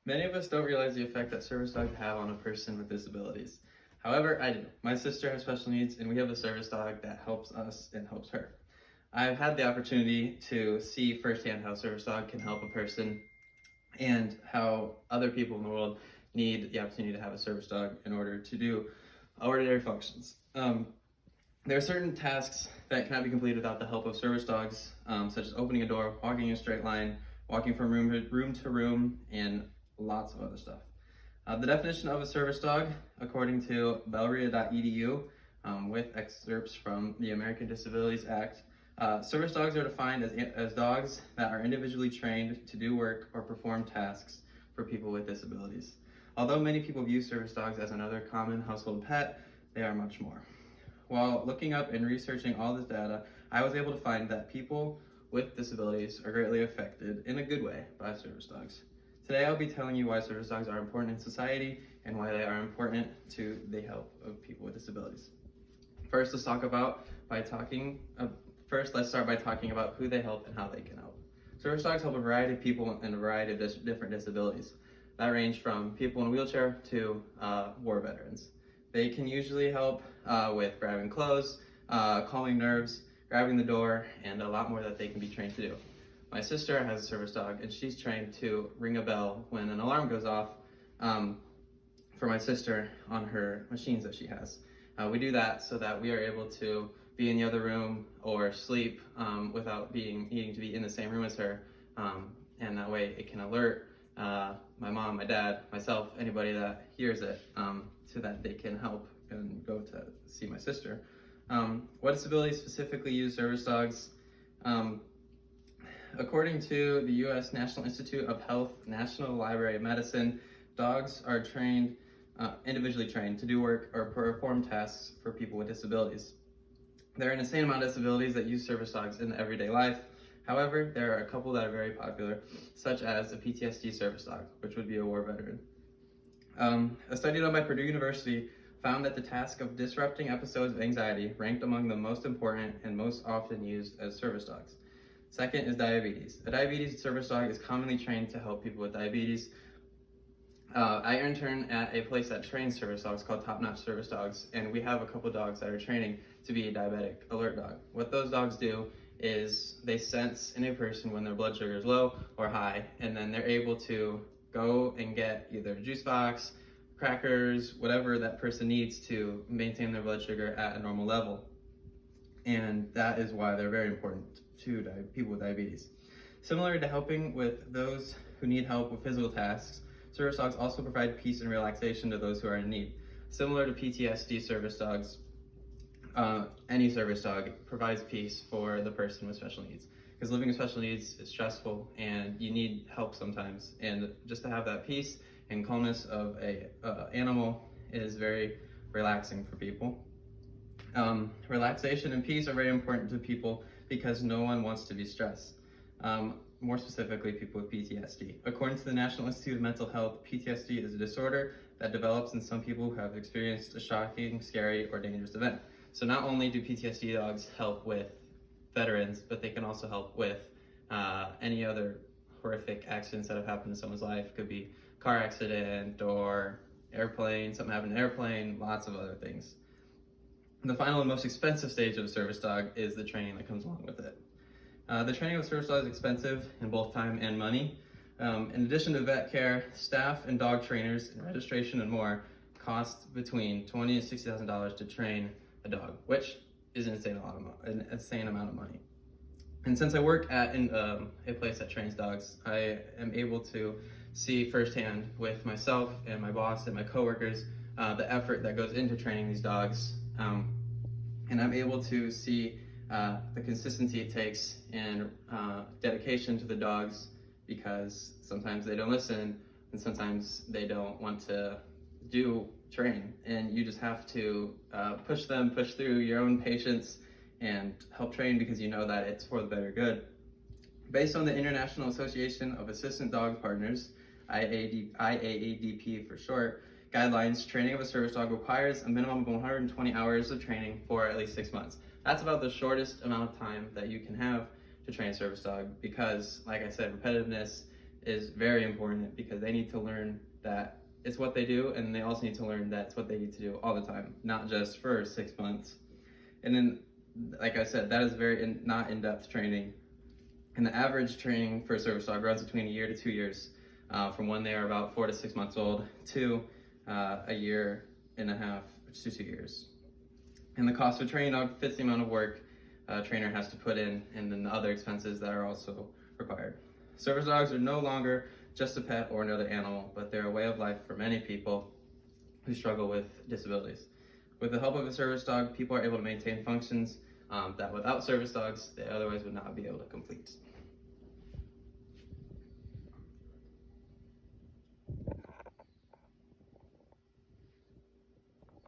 Many of us don't realize the effect that service dogs have on a person with disabilities. However, I do. My sister has special needs, and we have a service dog that helps us and helps her. I've had the opportunity to see firsthand how a service dog can help a person and how other people in the world need the opportunity to have a service dog in order to do ordinary functions. There are certain tasks that cannot be completed without the help of service dogs, such as opening a door, walking in a straight line, walking from room to room, and lots of other stuff. The definition of a service dog, according to bellria.edu, with excerpts from the American Disabilities Act, service dogs are defined as dogs that are individually trained to do work or perform tasks for people with disabilities. Although many people view service dogs as another common household pet, they are much more. While looking up and researching all this data, I was able to find that people with disabilities are greatly affected in a good way by service dogs. Today I'll be telling you why service dogs are important in society and why they are important to the health of people with disabilities. First, let's start by talking about who they help and how they can help. Service dogs help a variety of people in a variety of different disabilities. That range from people in a wheelchair to war veterans. They can usually help with grabbing clothes, calming nerves, grabbing the door, and a lot more that they can be trained to do. My sister has a service dog, and she's trained to ring a bell when an alarm goes off for my sister on her machines that she has. We do that so that we are able to be in the other room or sleep without needing to be in the same room as her, and that way it can alert my mom, my dad, myself, anybody that hears it, so that they can help and go to see my sister. What disabilities specifically use service dogs? According to the U.S. National Institute of Health, National Library of Medicine, dogs are individually trained to do work or perform tasks for people with disabilities. There are an insane amount of disabilities that use service dogs in everyday life. However, there are a couple that are very popular, such as a PTSD service dog, which would be a war veteran. A study done by Purdue University found that the task of disrupting episodes of anxiety ranked among the most important and most often used as service dogs. Second is diabetes. A diabetes service dog is commonly trained to help people with diabetes. I intern at a place that trains service dogs called Top Notch Service Dogs, and we have a couple dogs that are training to be a diabetic alert dog. What those dogs do is they sense in a person when their blood sugar is low or high, and then they're able to go and get either a juice box, crackers, whatever that person needs to maintain their blood sugar at a normal level. And that is why they're very important to people with diabetes. Similar to helping with those who need help with physical tasks, service dogs also provide peace and relaxation to those who are in need. Similar to PTSD service dogs, any service dog provides peace for the person with special needs. Because living with special needs is stressful and you need help sometimes. And just to have that peace and calmness of a animal is very relaxing for people. Relaxation and peace are very important to people because no one wants to be stressed. More specifically, people with PTSD. According to the National Institute of Mental Health, PTSD is a disorder that develops in some people who have experienced a shocking, scary, or dangerous event. So not only do PTSD dogs help with veterans, but they can also help with any other horrific accidents that have happened in someone's life. It could be car accident or airplane, something happened in an airplane, lots of other things. The final and most expensive stage of a service dog is the training that comes along with it. The training of a service dog is expensive in both time and money. In addition to vet care, staff and dog trainers and registration and more cost between $20,000 and $60,000 to train a dog, which is an insane amount of money. And since I work at a place that trains dogs, I am able to see firsthand with myself and my boss and my coworkers the effort that goes into training these dogs. And I'm able to see the consistency it takes and dedication to the dogs, because sometimes they don't listen and sometimes they don't want to train, and you just have to push through your own patience and help train because you know that it's for the better good. Based on the International Association of Assistant Dog Partners, IAADP for short, guidelines, training of a service dog requires a minimum of 120 hours of training for at least 6 months. That's about the shortest amount of time that you can have to train a service dog because, like I said, repetitiveness is very important because they need to learn that it's what they do, and they also need to learn that it's what they need to do all the time, not just for 6 months. And then, like I said, that is very not in-depth training. And the average training for a service dog runs between 1 year to 2 years, from when they are about 4 to 6 months old to 1.5 years to 2 years. And the cost of a training dog fits the amount of work a trainer has to put in, and then the other expenses that are also required. Service dogs are no longer just a pet or another animal, but they're a way of life for many people who struggle with disabilities. With the help of a service dog, people are able to maintain functions that without service dogs, they otherwise would not be able to complete.